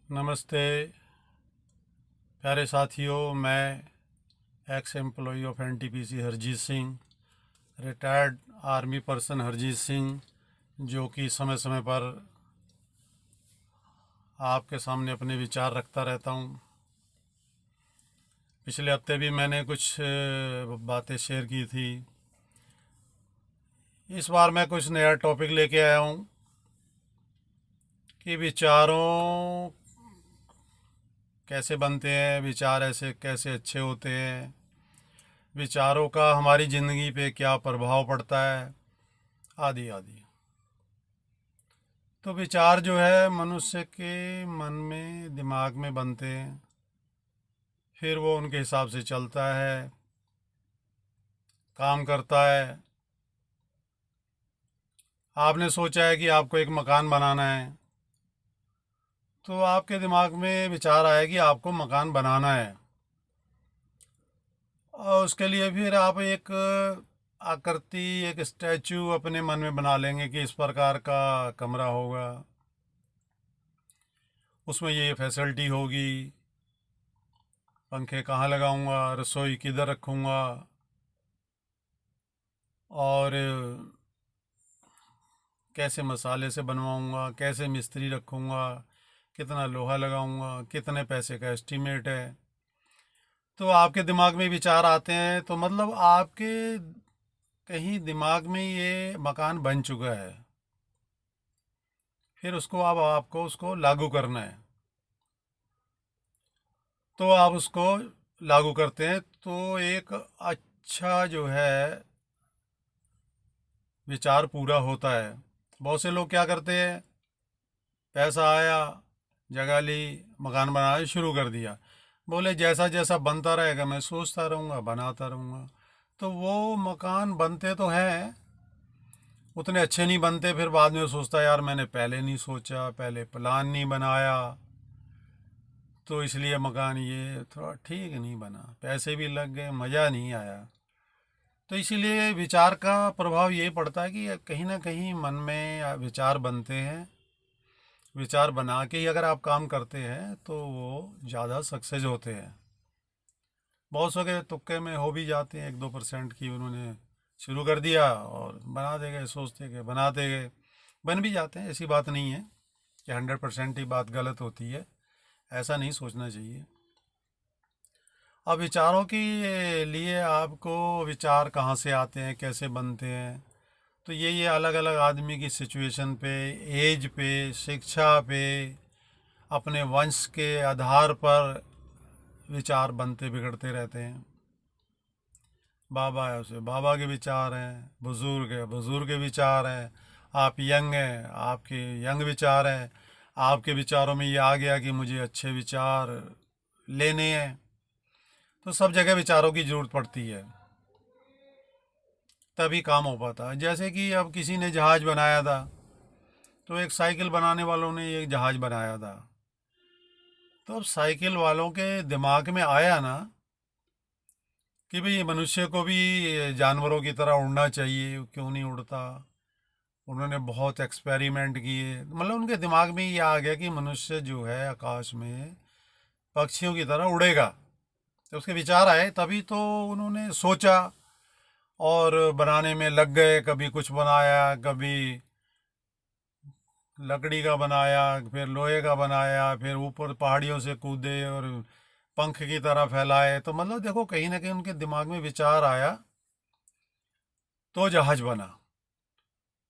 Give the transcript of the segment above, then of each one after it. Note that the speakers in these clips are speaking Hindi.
नमस्ते प्यारे साथियों। मैं x employee of NTPC Harjeet Singh, retired army person Harjeet Singh, जो कि समय समय पर आपके सामने अपने विचार रखता रहता हूँ। पिछले हफ्ते भी मैंने कुछ बातें शेयर की थी। इस बार मैं कुछ नया टॉपिक लेके आया हूँ कि विचारों कैसे बनते हैं, विचार ऐसे कैसे अच्छे होते हैं, विचारों का हमारी ज़िंदगी पे क्या प्रभाव पड़ता है, आदि आदि। तो विचार जो है मनुष्य के मन में, दिमाग में बनते हैं, फिर वो उनके हिसाब से चलता है, काम करता है। आपने सोचा है कि आपको एक मकान बनाना है, तो आपके दिमाग में विचार आया कि आपको मकान बनाना है, और उसके लिए फिर आप एक आकृति, एक स्टैचू अपने मन में बना लेंगे कि इस प्रकार का कमरा होगा, उसमें ये फैसिलिटी होगी, पंखे कहाँ लगाऊंगा, रसोई किधर रखूंगा, और कैसे मसाले से बनवाऊंगा, कैसे मिस्त्री रखूंगा, कितना लोहा लगाऊंगा, कितने पैसे का एस्टीमेट है। तो आपके दिमाग में विचार आते हैं, तो मतलब आपके कहीं दिमाग में ये मकान बन चुका है। फिर उसको अब आपको उसको लागू करना है। तो आप उसको लागू करते हैं, तो एक अच्छा जो है विचार पूरा होता है। बहुत से लोग क्या करते हैं, पैसा आया, जगह ली, मकान बनाना शुरू कर दिया, बोले जैसा जैसा बनता रहेगा मैं सोचता रहूँगा, बनाता रहूँगा। तो वो मकान बनते तो हैं, उतने अच्छे नहीं बनते। फिर बाद में सोचता यार मैंने पहले नहीं सोचा, पहले प्लान नहीं बनाया, तो इसलिए मकान ये थोड़ा ठीक नहीं बना, पैसे भी लग गए, मज़ा नहीं आया। तो इसीलिए विचार का प्रभाव ये पड़ता है कि कहीं ना कहीं मन में विचार बनते हैं। विचार बना के ही अगर आप काम करते हैं तो वो ज़्यादा सक्सेस होते हैं। बहुत सौ के तुक्के में हो भी जाते हैं, 1-2% की उन्होंने शुरू कर दिया और बना दे गए, सोचते गए बनाते गए, बन भी जाते हैं। ऐसी बात नहीं है कि 100% ही बात गलत होती है, ऐसा नहीं सोचना चाहिए। अब विचारों के लिए आपको विचार कहाँ से आते हैं, कैसे बनते हैं, तो ये अलग अलग आदमी की सिचुएशन पे, एज पे, शिक्षा पे, अपने वंश के आधार पर विचार बनते बिगड़ते रहते हैं। बाबा है उसे बाबा के विचार हैं, बुज़ुर्ग है बुज़ुर्ग के विचार हैं, आप यंग हैं आपके यंग विचार हैं। आपके विचारों में ये आ गया कि मुझे अच्छे विचार लेने हैं, तो सब जगह विचारों की ज़रूरत पड़ती है, तभी काम हो पाता है। जैसे कि अब किसी ने जहाज़ बनाया था, तो एक साइकिल बनाने वालों ने एक जहाज़ बनाया था। तो अब साइकिल वालों के दिमाग में आया ना कि भाई मनुष्य को भी जानवरों की तरह उड़ना चाहिए, क्यों नहीं उड़ता। उन्होंने बहुत एक्सपेरिमेंट किए, मतलब उनके दिमाग में ये आ गया कि मनुष्य जो है आकाश में पक्षियों की तरह उड़ेगा। तो उसके विचार आए, तभी तो उन्होंने सोचा और बनाने में लग गए। कभी कुछ बनाया, कभी लकड़ी का बनाया, फिर लोहे का बनाया, फिर ऊपर पहाड़ियों से कूदे और पंख की तरह फैलाए। तो मतलब देखो, कहीं ना कहीं उनके दिमाग में विचार आया तो जहाज बना।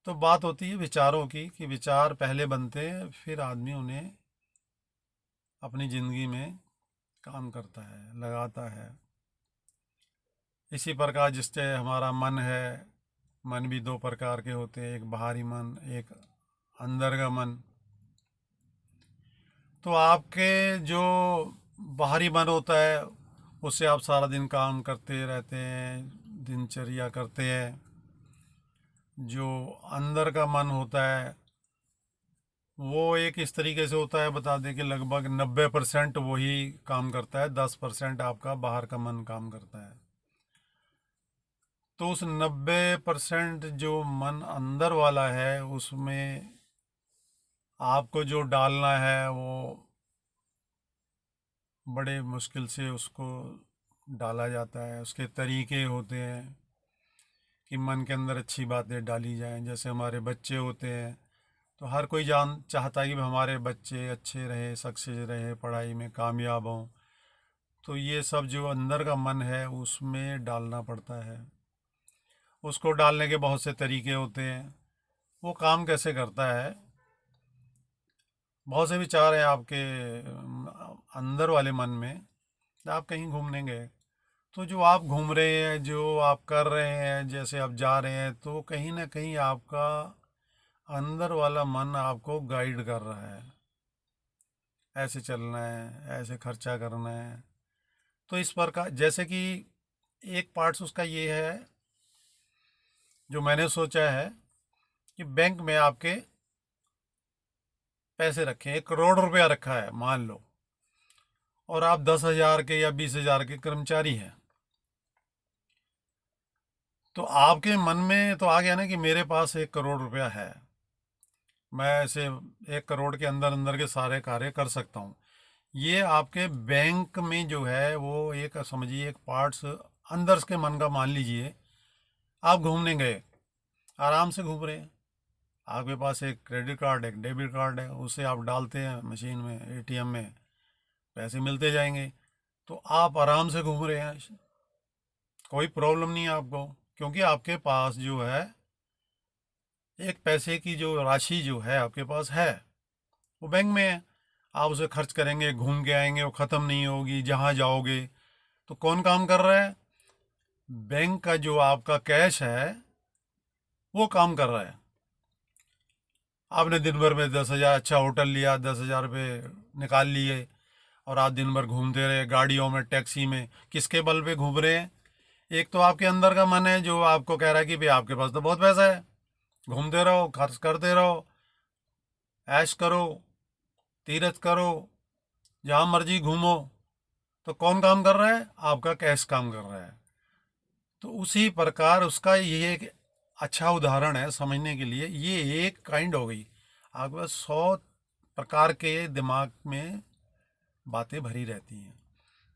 तो बात होती है विचारों की, कि विचार पहले बनते हैं, फिर आदमी उन्हें अपनी ज़िंदगी में काम करता है, लगाता है। इसी प्रकार जिससे हमारा मन है, मन भी दो प्रकार के होते हैं, एक बाहरी मन, एक अंदर का मन। तो आपके जो बाहरी मन होता है, उससे आप सारा दिन काम करते रहते हैं, दिनचर्या करते हैं। जो अंदर का मन होता है, वो एक इस तरीके से होता है, बता दें कि लगभग 90% वही काम करता है, 10% आपका बाहर का मन काम करता है। तो उस 90% जो मन अंदर वाला है, उसमें आपको जो डालना है वो बड़े मुश्किल से उसको डाला जाता है। उसके तरीके होते हैं कि मन के अंदर अच्छी बातें डाली जाएं। जैसे हमारे बच्चे होते हैं तो हर कोई जान चाहता है कि हमारे बच्चे अच्छे रहे, सक्सेस रहे, पढ़ाई में कामयाब हों। तो ये सब जो अंदर का मन है उसमें डालना पड़ता है। उसको डालने के बहुत से तरीके होते हैं। वो काम कैसे करता है, बहुत से विचार हैं आपके अंदर वाले मन में। आप कहीं घूमने गए तो जो आप घूम रहे हैं, जो आप कर रहे हैं, जैसे आप जा रहे हैं, तो कहीं ना कहीं आपका अंदर वाला मन आपको गाइड कर रहा है, ऐसे चलना है, ऐसे खर्चा करना है। तो इस प्रकार जैसे कि एक पार्ट्स उसका ये है जो मैंने सोचा है कि बैंक में आपके पैसे रखे हैं, 1 करोड़ रुपया रखा है मान लो, और आप 10,000 के या 20,000 के कर्मचारी हैं। तो आपके मन में तो आ गया ना कि मेरे पास 1 करोड़ रुपया है, मैं ऐसे 1 करोड़ के अंदर अंदर के सारे कार्य कर सकता हूँ। ये आपके बैंक में जो है वो एक समझिए एक पार्ट्स अंदर के मन का मान लीजिए। आप घूमने गए, आराम से घूम रहे हैं, आपके पास एक क्रेडिट कार्ड, एक डेबिट कार्ड है, उसे आप डालते हैं मशीन में, एटीएम में, पैसे मिलते जाएंगे। तो आप आराम से घूम रहे हैं, कोई प्रॉब्लम नहीं है आपको, क्योंकि आपके पास जो है एक पैसे की जो राशि जो है आपके पास है वो बैंक में है। आप उसे खर्च करेंगे, घूम के आएंगे, वो ख़त्म नहीं होगी जहाँ जाओगे। तो कौन काम कर रहा है? बैंक का जो आपका कैश है वो काम कर रहा है। आपने दिन भर में 10,000 अच्छा होटल लिया, 10,000 रुपये निकाल लिए, और आप दिन भर घूमते रहे गाड़ियों में, टैक्सी में। किसके बल पे घूम रहे हैं? एक तो आपके अंदर का मन है जो आपको कह रहा है कि भाई आपके पास तो बहुत पैसा है, घूमते रहो, खर्च करते रहो, ऐश करो, तीरथ करो, जहाँ मर्जी घूमो। तो कौन काम कर रहा है? आपका कैश काम कर रहा है। तो उसी प्रकार उसका ये एक अच्छा उदाहरण है समझने के लिए। ये एक काइंड हो गई, आपके पास 100 प्रकार के दिमाग में बातें भरी रहती हैं।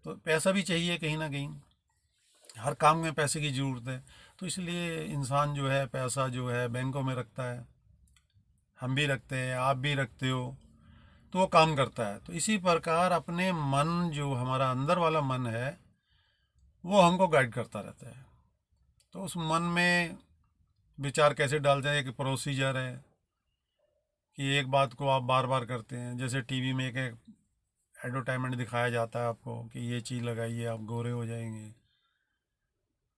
तो पैसा भी चाहिए कहीं ना कहीं, हर काम में पैसे की ज़रूरत है। तो इसलिए इंसान जो है पैसा जो है बैंकों में रखता है, हम भी रखते हैं, आप भी रखते हो। तो वो काम करता है। तो इसी प्रकार अपने मन, जो हमारा अंदर वाला मन है, वो हमको गाइड करता रहता है। तो उस मन में विचार कैसे डालते हैं, एक प्रोसीजर है कि एक बात को आप बार बार करते हैं। जैसे टीवी में एक एडवर्टाइजमेंट दिखाया जाता है आपको कि ये चीज़ लगाइए आप गोरे हो जाएंगे।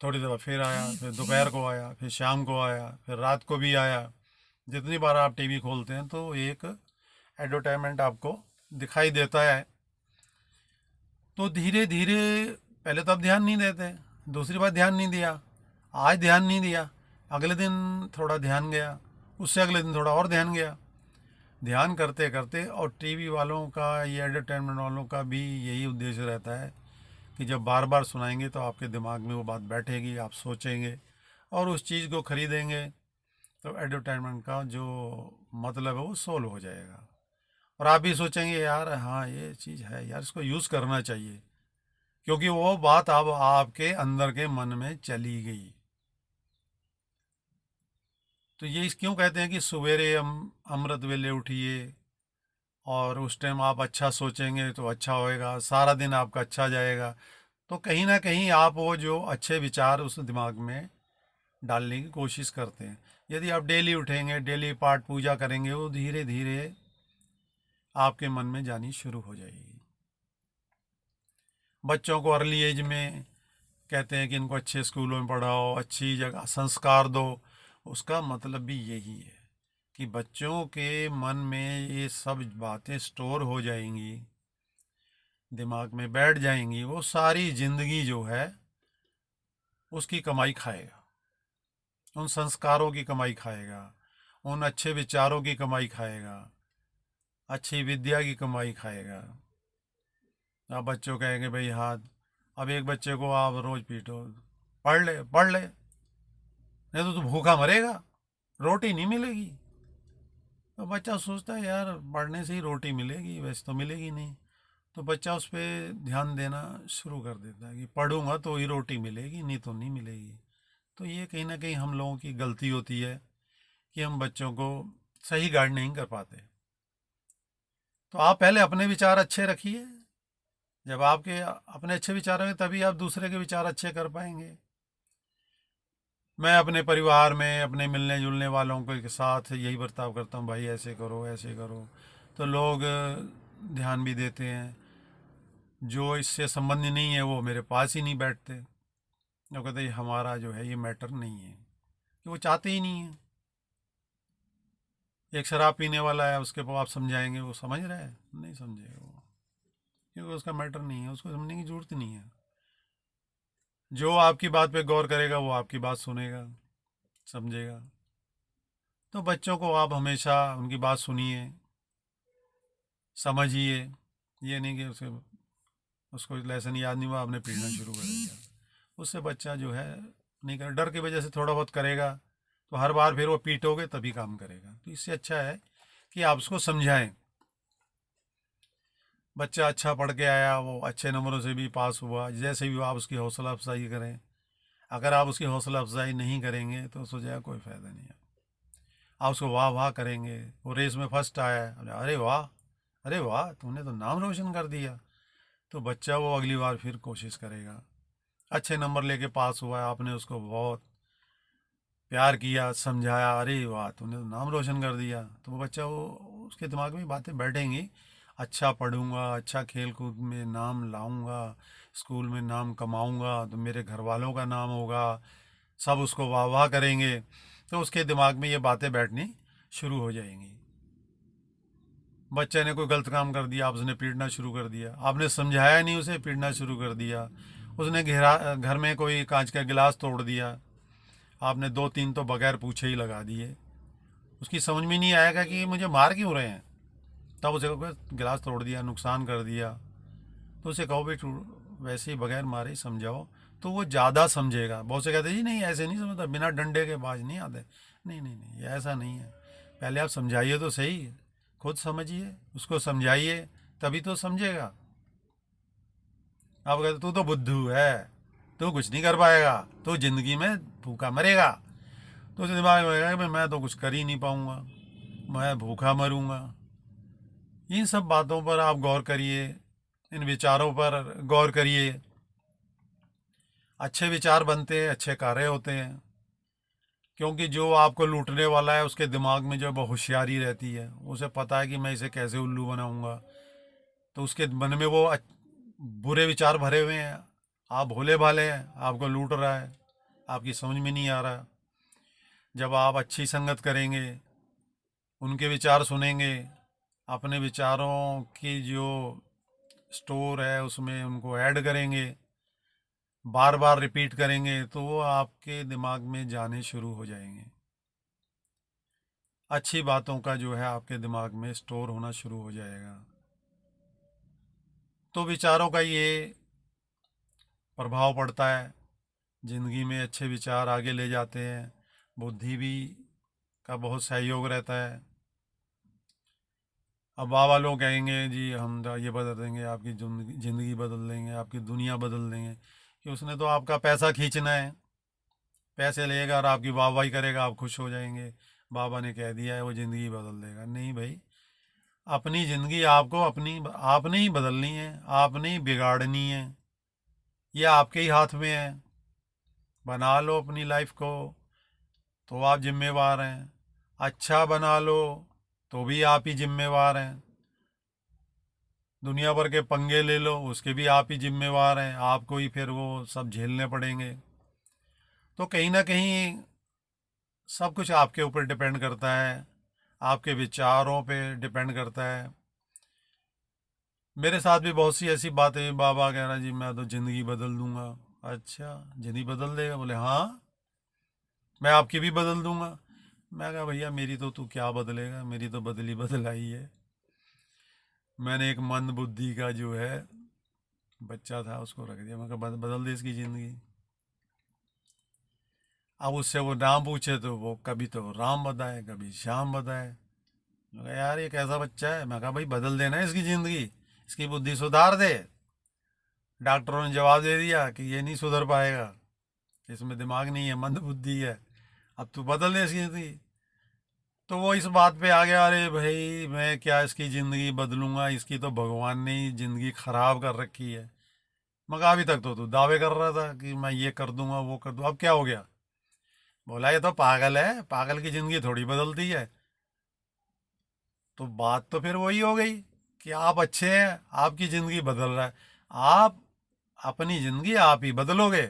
थोड़ी देर बाद फिर आया, फिर दोपहर को आया, फिर शाम को आया, फिर रात को भी आया। जितनी बार आप टीवी खोलते हैं तो एक एडवर्टाइजमेंट आपको दिखाई देता है। तो धीरे धीरे, पहले तो आप ध्यान नहीं देते, दूसरी बार ध्यान नहीं दिया, आज ध्यान नहीं दिया, अगले दिन थोड़ा ध्यान गया, उससे अगले दिन थोड़ा और ध्यान गया। ध्यान करते करते, और टीवी वालों का, ये एंटरटेनमेंट वालों का भी यही उद्देश्य रहता है कि जब बार बार सुनाएंगे तो आपके दिमाग में वो बात बैठेगी, आप सोचेंगे और उस चीज़ को खरीदेंगे। तो एडवर्टाइजमेंट का जो मतलब है वो सोल्व हो जाएगा, और आप भी सोचेंगे यार हाँ ये चीज़ है यार, इसको यूज़ करना चाहिए, क्योंकि वो बात अब आपके अंदर के मन में चली गई। तो ये इस क्यों कहते हैं कि सवेरे अमृत वेले उठिए, और उस टाइम आप अच्छा सोचेंगे तो अच्छा होएगा, सारा दिन आपका अच्छा जाएगा। तो कहीं ना कहीं आप वो जो अच्छे विचार उस दिमाग में डालने की कोशिश करते हैं। यदि आप डेली उठेंगे, डेली पाठ पूजा करेंगे, वो धीरे धीरे आपके मन में जानी शुरू हो जाएगी। बच्चों को अर्ली एज में कहते हैं कि इनको अच्छे स्कूलों में पढ़ाओ, अच्छी जगह संस्कार दो। उसका मतलब भी यही है कि बच्चों के मन में ये सब बातें स्टोर हो जाएंगी, दिमाग में बैठ जाएंगी। वो सारी जिंदगी जो है उसकी कमाई खाएगा, उन संस्कारों की कमाई खाएगा, उन अच्छे विचारों की कमाई खाएगा, अच्छी विद्या की कमाई खाएगा। आप बच्चों कहेंगे भाई हाथ, अब एक बच्चे को आप रोज पीटो, पढ़ ले पढ़ ले, नहीं तो तू भूखा मरेगा, रोटी नहीं मिलेगी। तो बच्चा सोचता है यार पढ़ने से ही रोटी मिलेगी, वैसे तो मिलेगी नहीं। तो बच्चा उस पर ध्यान देना शुरू कर देता है कि पढ़ूंगा तो ही रोटी मिलेगी, नहीं तो नहीं मिलेगी। तो ये कहीं ना कहीं हम लोगों की गलती होती है कि हम बच्चों को सही गाइड नहीं कर पाते। तो आप पहले अपने विचार अच्छे रखिए। जब आपके अपने अच्छे विचार होंगे तभी आप दूसरे के विचार अच्छे कर पाएंगे। मैं अपने परिवार में अपने मिलने जुलने वालों के साथ यही बर्ताव करता हूँ, भाई ऐसे करो ऐसे करो, तो लोग ध्यान भी देते हैं। जो इससे संबंधी नहीं है वो मेरे पास ही नहीं बैठते, वो कहते हैं हमारा जो है ये मैटर नहीं है, कि वो चाहते ही नहीं है। एक शराब पीने वाला है, उसके पास आप समझाएंगे, वो समझ रहा है? नहीं समझेगा वो, क्योंकि उसका मैटर नहीं है, उसको समझने की जरूरत नहीं है। जो आपकी बात पे गौर करेगा वो आपकी बात सुनेगा, समझेगा। तो बच्चों को आप हमेशा उनकी बात सुनिए, समझिए। ये नहीं कि उसको लेसन याद नहीं हुआ आपने पीटना शुरू कर दिया, उससे बच्चा जो है नहीं कर, डर की वजह से थोड़ा बहुत करेगा, तो हर बार फिर वो पीटोगे तभी काम करेगा। तो इससे अच्छा है कि आप उसको समझाएं। बच्चा अच्छा पढ़ के आया, वो अच्छे नंबरों से भी पास हुआ, जैसे भी आप उसकी हौसला अफजाई करें। अगर आप उसकी हौसला अफजाई नहीं करेंगे तो सोचा कोई फ़ायदा नहीं है। आप उसको वाह वाह करेंगे, वो रेस में फर्स्ट आया है, अरे वाह, अरे वाह तूने तो नाम रोशन कर दिया, तो बच्चा वो अगली बार फिर कोशिश करेगा। अच्छे नंबर लेके पास हुआ है, आपने उसको बहुत प्यार किया, समझाया, अरे वाह तूने तो नाम रोशन कर दिया, तो वो बच्चा वो उसके दिमाग में बातें बैठेंगी। अच्छा पढ़ूंगा, अच्छा खेल कूद में नाम लाऊंगा, स्कूल में नाम कमाऊंगा, तो मेरे घर वालों का नाम होगा, सब उसको वाह वाह करेंगे। तो उसके दिमाग में ये बातें बैठनी शुरू हो जाएंगी। बच्चे ने कोई गलत काम कर दिया, आप उसने पीटना शुरू कर दिया, आपने समझाया नहीं उसे, पीटना शुरू कर दिया। उसने घर में कोई कांच का गिलास तोड़ दिया, आपने दो तीन तो बगैर पूछे ही लगा दिए। उसकी समझ में नहीं आएगा कि मुझे मार क्यों रहे हैं, तब उसे कहो गिलास तोड़ दिया, नुकसान कर दिया, तो उसे कहो भाई वैसे ही बगैर मारे ही समझाओ, तो वो ज़्यादा समझेगा। बहुत से कहते जी नहीं ऐसे नहीं समझता, बिना डंडे के बाज नहीं आते। नहीं नहीं नहीं, ये ऐसा नहीं है। पहले आप समझाइए तो सही, खुद समझिए, उसको समझाइए, तभी तो समझेगा। आप कहते तू तो बुद्धू है, तू कुछ नहीं कर पाएगा, तू जिंदगी में भूखा मरेगा, तो उसे दिमाग में आएगा कि मैं तो कुछ कर ही नहीं पाऊंगा, मैं भूखा मरूंगा। इन सब बातों पर आप गौर करिए, इन विचारों पर गौर करिए। अच्छे विचार बनते हैं, अच्छे कार्य होते हैं, क्योंकि जो आपको लूटने वाला है उसके दिमाग में जो है होशियारी रहती है, उसे पता है कि मैं इसे कैसे उल्लू बनाऊंगा, तो उसके मन में वो बुरे विचार भरे हुए हैं। आप भोले भाले हैं, आपको लूट रहा है, आपकी समझ में नहीं आ रहा। जब आप अच्छी संगत करेंगे, उनके विचार सुनेंगे, अपने विचारों की जो स्टोर है उसमें उनको ऐड करेंगे, बार बार रिपीट करेंगे, तो वो आपके दिमाग में जाने शुरू हो जाएंगे। अच्छी बातों का जो है आपके दिमाग में स्टोर होना शुरू हो जाएगा। तो विचारों का ये प्रभाव पड़ता है, ज़िंदगी में अच्छे विचार आगे ले जाते हैं, बुद्धि भी का बहुत सहयोग रहता है। अब बाबा लोग कहेंगे जी हम तो ये बदल देंगे, आपकी ज़िंदगी बदल देंगे, आपकी दुनिया बदल देंगे, कि उसने तो आपका पैसा खींचना है, पैसे लेगा और आपकी वाहवाही करेगा, आप खुश हो जाएंगे, बाबा ने कह दिया है वो ज़िंदगी बदल देगा। नहीं भाई, अपनी ज़िंदगी आपको अपनी आपने ही बदलनी है, आपने ही बिगाड़नी है, ये आपके ही हाथ में है। बना लो अपनी लाइफ को तो आप जिम्मेवार हैं, अच्छा बना लो तो भी आप ही जिम्मेवार हैं, दुनिया भर के पंगे ले लो उसके भी आप ही जिम्मेवार हैं, आपको ही फिर वो सब झेलने पड़ेंगे। तो कहीं ना कहीं सब कुछ आपके ऊपर डिपेंड करता है, आपके विचारों पे डिपेंड करता है। मेरे साथ भी बहुत सी ऐसी बातें, बाबा कह रहा जी मैं तो ज़िंदगी बदल दूंगा। अच्छा ज़िंदगी बदल देगा? बोले हाँ, मैं आपकी भी बदल दूंगा। मैं कहा भैया मेरी तो तू क्या बदलेगा, मेरी तो बदली बदलाई है। मैंने एक मंद बुद्धि का जो है बच्चा था उसको रख दिया, मैं कहा बदल दे इसकी ज़िंदगी। अब उससे वो नाम पूछे तो वो कभी तो राम बताए, कभी श्याम बताए। मैं कहा यार ये कैसा बच्चा है, मैं कहा भाई बदल देना है इसकी ज़िंदगी, इसकी बुद्धि सुधार दे। डॉक्टरों ने जवाब दे दिया कि ये नहीं सुधर पाएगा, इसमें दिमाग नहीं है, मंद बुद्धि है, अब तू बदल दे इसकी जिंदगी। तो वो इस बात पे आ गया, अरे भाई मैं क्या इसकी ज़िंदगी बदलूंगा, इसकी तो भगवान ने ही ज़िंदगी ख़राब कर रखी है। मगर अभी तक तो तू दावे कर रहा था कि मैं ये कर दूंगा वो कर दूंगा, अब क्या हो गया? बोला ये तो पागल है, पागल की ज़िंदगी थोड़ी बदलती है। तो बात तो फिर वही हो गई कि आप अच्छे हैं, आपकी ज़िंदगी बदल रहा है। आप अपनी ज़िंदगी आप ही बदलोगे,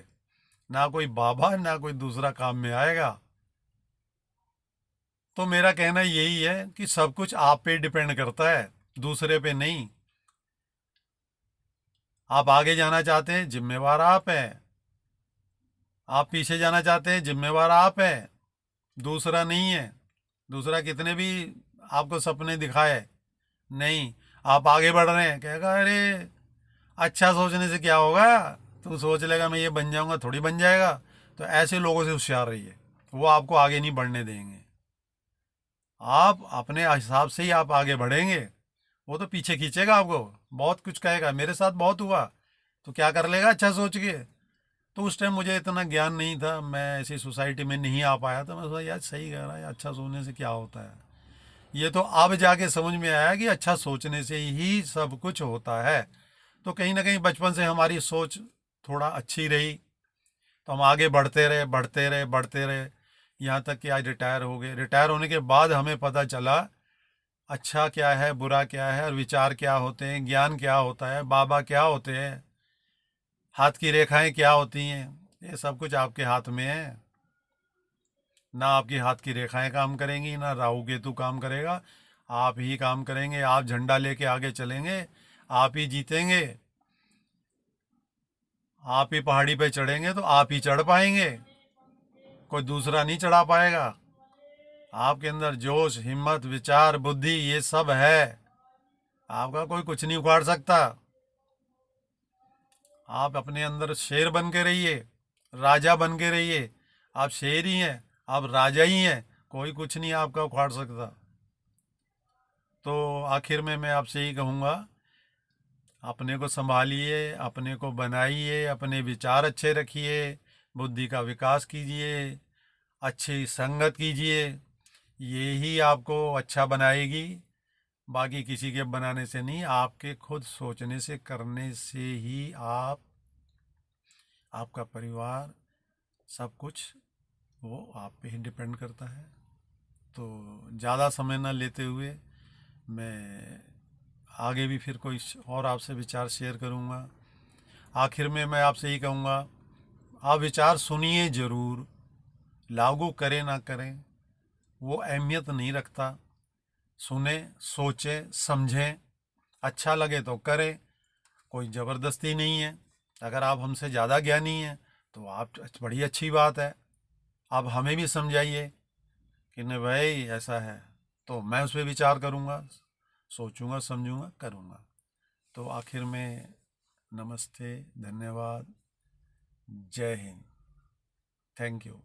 ना कोई बाबा ना कोई दूसरा काम में आएगा। तो मेरा कहना यही है कि सब कुछ आप पे डिपेंड करता है, दूसरे पे नहीं। आप आगे जाना चाहते हैं, जिम्मेवार आप हैं। आप पीछे जाना चाहते हैं, जिम्मेवार आप हैं, दूसरा नहीं है। दूसरा कितने भी आपको सपने दिखाए, नहीं। आप आगे बढ़ रहे हैं, कहेगा अरे अच्छा सोचने से क्या होगा, तू सोच लेगा मैं ये बन जाऊंगा, थोड़ी बन जाएगा। तो ऐसे लोगों से होशियार रहिए, वो आपको आगे नहीं बढ़ने देंगे। आप अपने हिसाब से ही आप आगे बढ़ेंगे, वो तो पीछे खींचेगा आपको, बहुत कुछ कहेगा, मेरे साथ बहुत हुआ। तो क्या कर लेगा अच्छा सोच के? तो उस टाइम मुझे इतना ज्ञान नहीं था, मैं ऐसी सोसाइटी में नहीं आ पाया था। मैं सोचा यार सही कह रहा है, अच्छा सोचने से क्या होता है। ये तो अब जाके समझ में आया कि अच्छा सोचने से ही सब कुछ होता है। तो कहीं ना कहीं बचपन से हमारी सोच थोड़ा अच्छी रही, तो हम आगे बढ़ते रहे बढ़ते रहे बढ़ते रहे, यहाँ तक कि आज रिटायर हो गए। रिटायर होने के बाद हमें पता चला अच्छा क्या है, बुरा क्या है, और विचार क्या होते हैं, ज्ञान क्या होता है, बाबा क्या होते हैं, हाथ की रेखाएं क्या होती हैं। ये सब कुछ आपके हाथ में है। ना आपकी हाथ की रेखाएं काम करेंगी, ना राहु केतु काम करेगा। आप ही काम करेंगे, आप झंडा लेके आगे चलेंगे, आप ही जीतेंगे। आप ही पहाड़ी पे चढ़ेंगे तो आप ही चढ़ पाएंगे, कोई दूसरा नहीं चढ़ा पाएगा। आपके अंदर जोश, हिम्मत, विचार, बुद्धि ये सब है, आपका कोई कुछ नहीं उखाड़ सकता। आप अपने अंदर शेर बन के रहिए, राजा बन के रहिए। आप शेर ही हैं, आप राजा ही हैं, कोई कुछ नहीं आपका उखाड़ सकता। तो आखिर में मैं आपसे यही कहूँगा, अपने को संभालिए, अपने को बनाइए, अपने विचार अच्छे रखिए, बुद्धि का विकास कीजिए, अच्छी संगत कीजिए। ये ही आपको अच्छा बनाएगी, बाकी किसी के बनाने से नहीं, आपके खुद सोचने से करने से ही आप, आपका परिवार, सब कुछ वो आप पे ही डिपेंड करता है। तो ज़्यादा समय ना लेते हुए मैं आगे भी फिर कोई और आपसे विचार शेयर करूँगा। आखिर में मैं आपसे ही कहूँगा, आप विचार सुनिए ज़रूर, लागू करें ना करें वो अहमियत नहीं रखता। सुने, सोचें, समझें, अच्छा लगे तो करें, कोई ज़बरदस्ती नहीं है। अगर आप हमसे ज़्यादा ज्ञानी हैं तो आप, बड़ी अच्छी बात है, आप हमें भी समझाइए कि नहीं भाई ऐसा है, तो मैं उस पर विचार करूँगा, सोचूंगा, समझूंगा, करूँगा। तो आखिर में नमस्ते, धन्यवाद, जय हिंद, थैंक यू।